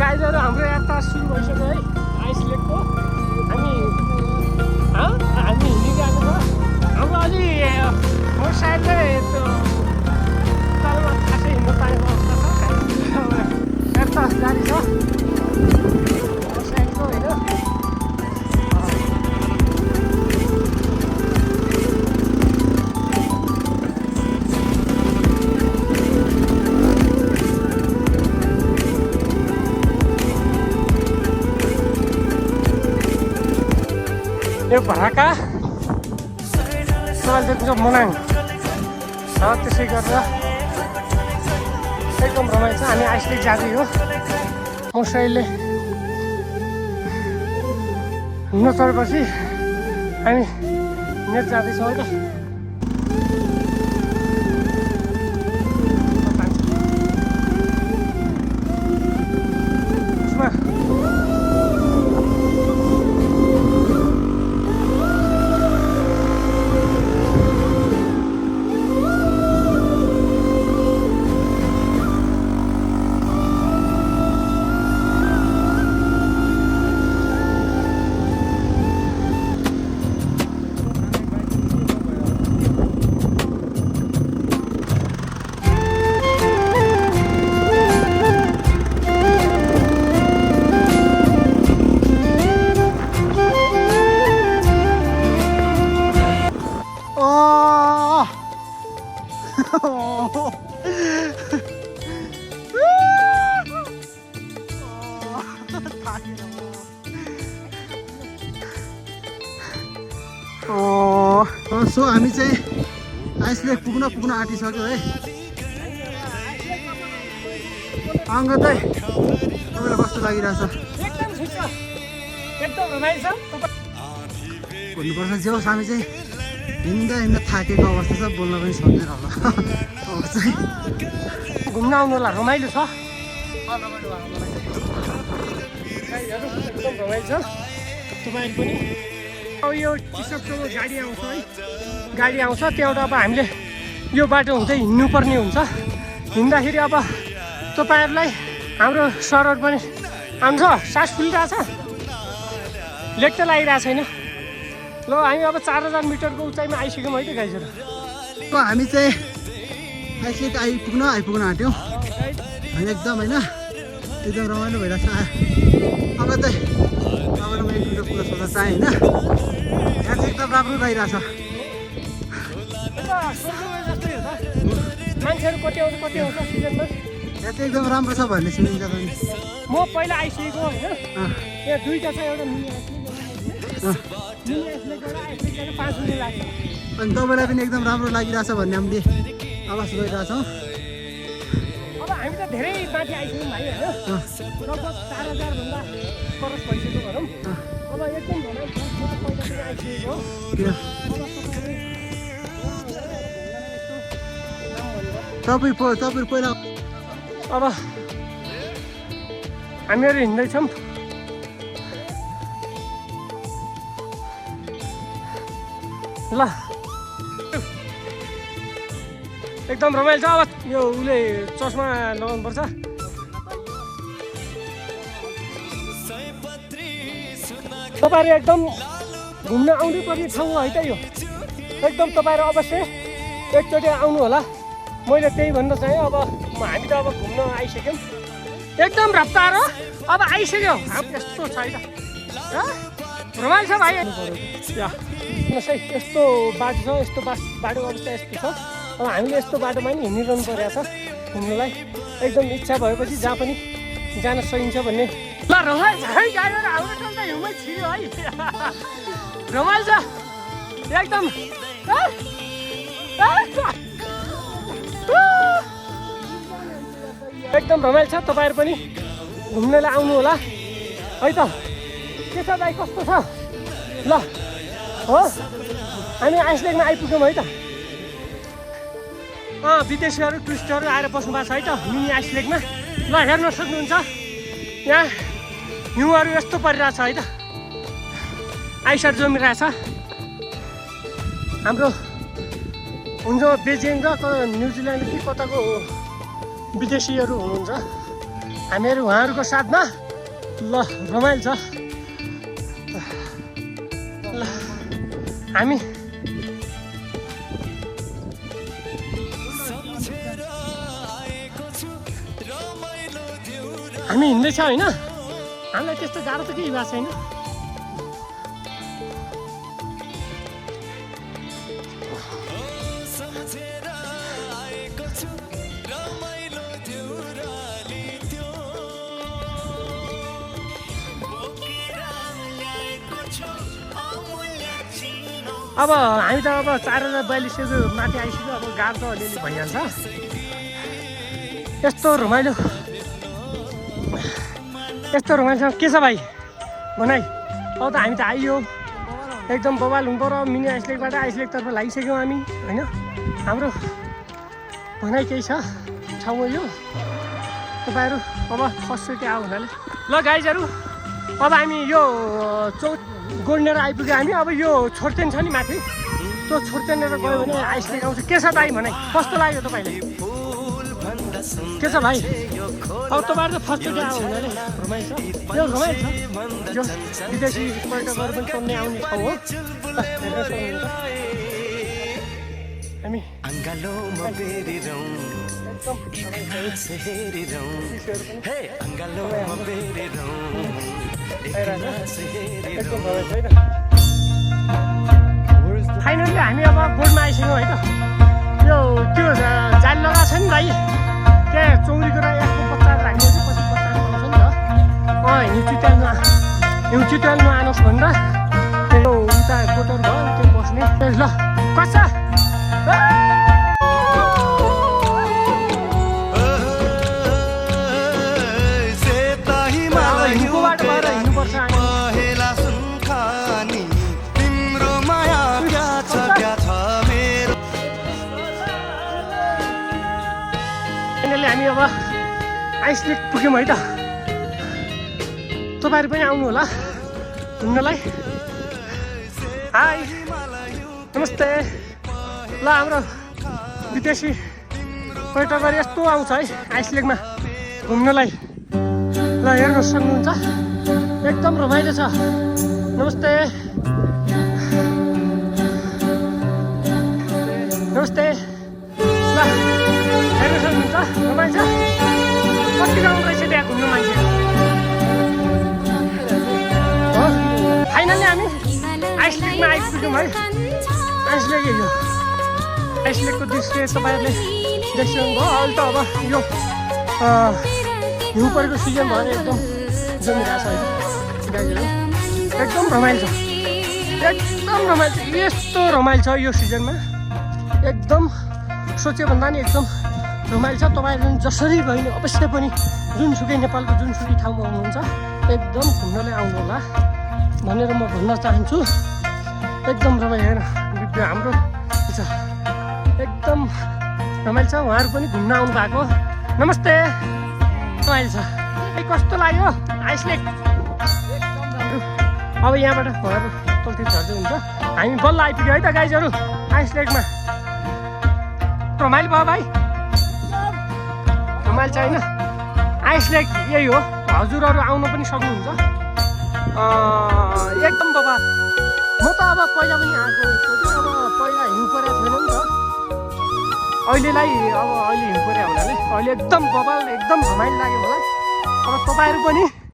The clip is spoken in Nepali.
गाइजहरू हाम्रो यात्रा सुरु भइसक्यो है आइस लेकको। हामी हिँडिरहेको छ। हाम्रो अलि मोटरसाइकलले तलमा खासै हिँड्नु पाएको अवस्था छ। यात्रा जारी छ मोटरसाइकलको होइन। यो भराका सवालदेखिको मनाङ त्यसै गरेर एकदम रमाइलो छ। हामी आइसलेक जाँदै हो। मोटरसाइकलले हिँड्न चढेपछि हामी नेट जाँदैछौँ है त। सो हामी चाहिँ आइसलेक पुग्न आँटिसक्यो है। अङ्ग चाहिँ तपाईँलाई कस्तो लागिरहेछ? भन्नुपर्छ जे होस् हामी चाहिँ हिँड्दा थाकेको अवस्था छ। बोल्न पनि सक्दैन होला। अब चाहिँ घुम्न आउनु होला। रमाइलो छ। एकदम रमाइलो छ। तपाईँहरू पनि अब यो टिसपसम्म गाडी आउँछ है। गाडी आउँछ त्यहाँबाट अब हामीले यो बाटो हुँदै हिँड्नुपर्ने हुन्छ। हिँड्दाखेरि अब तपाईँहरूलाई हाम्रो सरहरू पनि आउँछ। सास फुलिरहेछ। लेक त लागिरहेको छैन। ल हामी अब 4000 मिटरको उचाइमा आइसक्यौँ है त गाइजहरू। हामी चाहिँ आइसलेक आइपुग्न आँट्यौँ। होइन एकदम होइन एकदम रमाइलो भइरहेछ। अब चाहिँ तपाईँलाई म एक मिनट कुरा सोध्न चाहेँ होइन। यहाँ चाहिँ एकदम राम्रो भइरहेछ। मान्छेहरू कति आउँछ सिजनमा। यहाँ चाहिँ एकदम राम्रो छ भन्ने सुनिन्छ पनि। म पहिला आइसकेको होइन। यहाँ दुईवटा छ। एउटा मिनी आइसलेक 5 मिनट लाग्छ। अनि तपाईँलाई पनि एकदम राम्रो लागिरहेछ भन्ने हामीले आवाज गरिरहेछौँ। अब हामी त धेरै माथि आइसक्यौँ भाइ होइन। लगभग 4000भन्दा क्रस भइसक्यो भनौँ। अब एकदम भनौँ पहिलातिर आइसकेको हो। तपाईँ पहिला अब हामीहरू हिँड्दैछौँ। ल एकदम रमाइलो छ। अब यो उसले चस्मा लगाउनुपर्छ। तपाईँहरू एकदम घुम्न आउनै पर्ने ठाउँ है त यो। एकदम तपाईँहरू अवश्य एकचोटि आउनु होला। मैले त्यही भन्न चाहेँ। अब हामी त अब घुम्न आइसक्यौँ। एकदम रफ्तार हो। अब आइसक्यो। यस्तो छ है त। रमाइलो छ भाइ। यस्तो बाटो छ। यस्तो बाटो अवस्था यस्तो छ। अब हामीले यस्तो बाटोमा नि हिँडिरहनु परेको छ घुम्नुलाई। एकदम इच्छा भएपछि जहाँ पनि जान सकिन्छ भन्ने। ल रमाइलो छ है गाडीहरू। हाम्रो टोल त हिउँमै छिर्यो है। रमाइलो छ एकदम। एकदम रमाइलो छ। तपाईँहरू पनि घुम्नलाई आउनु होला है त। के छ दाइ कस्तो छ? ल हो हामी आइसलेकमा आइपुग्यौँ है त। विदेशीहरू टुरिस्टहरू आएर बस्नु भएको छ है त मिनी आइसलेकमा। ल हेर्न सक्नुहुन्छ यहाँ हिउँहरू यस्तो परिरहेछ है त। आइसर जमिरहेछ। हाम्रो हुन्छ बेजिङ र न्युजिल्यान्ड कि कताको विदेशीहरू हुनुहुन्छ हामीहरू उहाँहरूको साथमा ल रमाइलो छ ल हामी हिँड्दैछ होइन हामीलाई त्यस्तो गाह्रो त केही भएको छैन अब हामी त अब 4042 माथि आइसक्यो अब गाह्रो त अलिअलि भइहाल्छ यस्तो रमाइलो रमाइलोसँग के छ भाइ भनाइ अब त हामी त आइयो एकदम बवाल हुनु पर्यो मिनी आइसलेकबाट आइसलेकतर्फ लागिसक्यौँ हामी होइन हाम्रो भनाइ केही छ ठाउँ यो तपाईँहरू अब फर्स्ट चोटि आऊ हुनाले ल गाइजहरू अब हामी यो गोड्नेर आइपुग्यो हामी अब यो छोड्तेन छ नि माथि त्यो छोड्तेनेर गयो भने आइसलेक आउँछ के छ भाइ भनाइ कस्तो लाग्यो तपाईँलाई के छ भाइ अब तपाईँहरू त फर्स्टचोटि आऊ हुनाले रमाइलो छ यो रमाइलो छ यो विदेशी पर्यटकहरू पनि चल्ने आउने ठाउँ हो हामी फाइनली हामी अब बोर्डमा आइसक्यौँ है त यो त्यो जाली लगाएको छ नि भाइ त्यहाँ चौरीको र यसको बच्चाहरू राख्ने पछि बच्चाहरू आउँछ नि त हिउँचिट्याल नआनोस् भनेर त्यो उता गोटर भयो त्यो बस्ने ल कस हिउँकोबाट गएर हिँड्नुपर्छ फाइनली हामी अब आइसलेक पुग्यौँ है त तपाईँहरू पनि आउनु होला घुम्नलाई हाई नमस्ते ल हाम्रो विदेशी पर्यटकहरू यस्तो आउँछ है आइसलेकमा घुम्नलाई ल हेर्न सक्नुहुन्छ एकदम रमाइलो छ नमस्ते नमस्ते ल हेर्न सक्नुहुन्छ रमाइलो छ कति आउनु रहेछ त्यहाँ घुम्नु मान्छे हो फाइनली हामी आइसलेकमा आइपुग्यौँ है आइसलेक यो आइसलेकको दृश्य तपाईँहरूले देखिसक्नुभयो अहिले त अब यो हिउँ परेको सिजन भएर एकदम जमिरहेको छ होइन एकदम रमाइलो छ यस्तो रमाइलो छ यो सिजनमा एकदम सोच्यो भन्दा नि एकदम रमाइलो छ तपाईँहरू जसरी भए नि अवश्य पनि जुनसुकै नेपालको जुनसुकै ठाउँमा हुनुहुन्छ एकदम घुम्नलाई आउनु होला भनेर म भन्न चाहन्छु एकदम रमाइलो हेर हाम्रो छ एकदम रमाइलो छ उहाँहरू पनि घुम्न आउनु भएको नमस्ते रमाइलो छ कस्तो लाग्यो आइसलेक अब यहाँबाट घरहरू तलतिर झर्दै हुन्छ हामी बल्ल आइपुग्यो है त गाइजहरू आइसलेकमा रमाइलो भयो भाइ रमाइलो छ होइन आइसलेक यही हो हजुरहरू आउनु पनि सक्नुहुन्छ एकदम बाबा म त अब पहिला पनि आएको अब पहिला हिउँ परेको छैन नि त अहिले हिउँ परेको हुनाले अहिले एकदम बबाल एकदम रमाइलो लाग्यो मलाई अब तपाईँहरू पनि